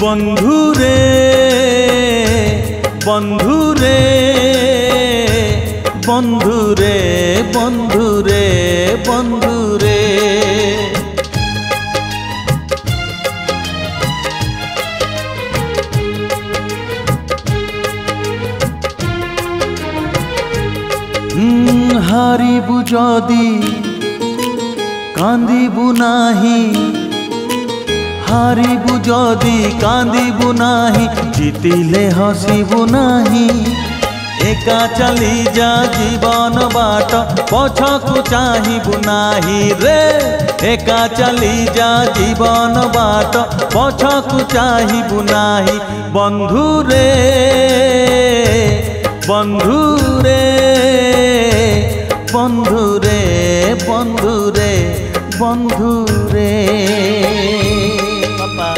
বন্ধুরে বন্ধুরে বন্ধুরে বন্ধুরে বন্ধুরে হারিবু যদি কান্দিবু নাহি হারিবু যদি কান্দিবু নাহি জিতিলে হসিবু নাহি एका चली जा जीवन बाट पछकु चाहिबु नाही रे एका चली जा जीवन बाट पछकु चाहिबु नाही बंधु रे बंधु रे बंधु रे बंधु रे बंधु रे पापा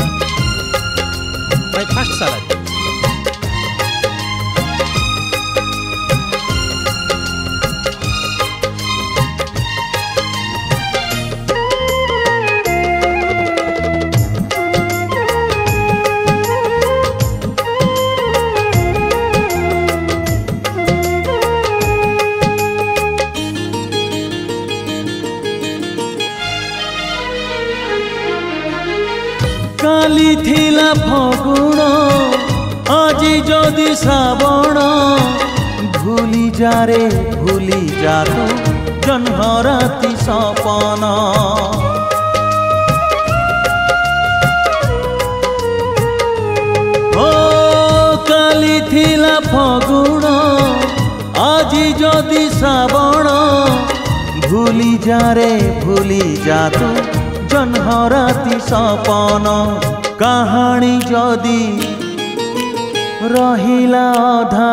भाई फास्ट साला काली थिला फगुण আজি যদি শ্রাবণ ভুলি যা রে ভুলি যা তো জন্ম রাতি সপন ও কালি থিলা ফগুণ আজি যদি শ্রাবণ ভুলি যা রে ভুলি যা তো जन्म राति सपन कहानी जदि रहिला अधा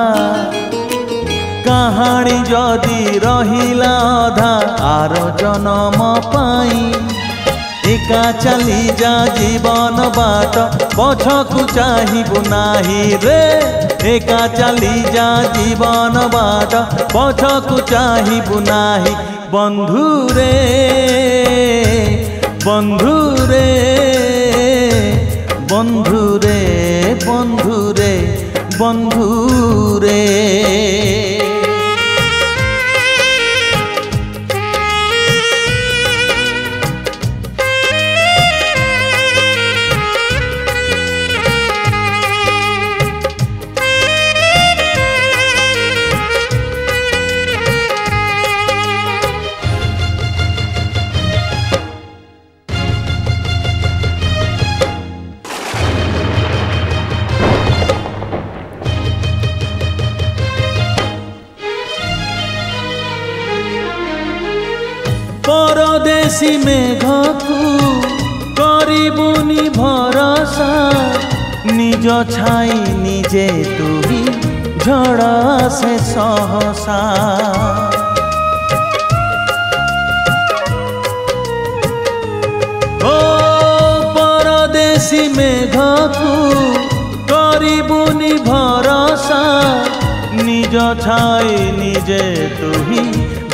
कहानी जदि रहिला अधा आर जन्म पाई एका चली जा जीवन बाट पछकु चाहिबु नाही रे एका चली जा जीवन बाट पछकु चाहिबु नाही बंधु रे बंधु रे बंधु रे बंधु रे बंधु रे परदेशी मेघकु करिबुनी भरोसा निज छाई निजे तुही झड़ा से सहसा ओ परदेशी मेघकु करिबुनी भरोसा निज छाई निजे तुही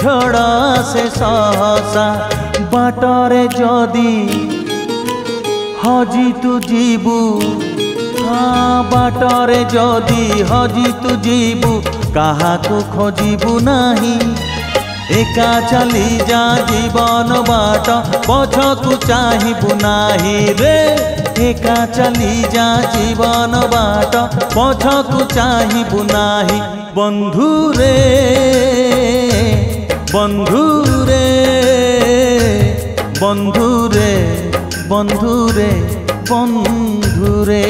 झड़ा से सहसा बाटरे जदि हजी तू जीबू हाँ बाटरे जदि हजी तू जीबू काहाकू खोजिबू नाही एका चली जा जीवन बाट पछकु चाहिबू नाही रे एका चली जा जीवन बाट पछकु चाहिबू नाही बंधु रे बंधु रे बंधु रे बंधु रे बंधु रे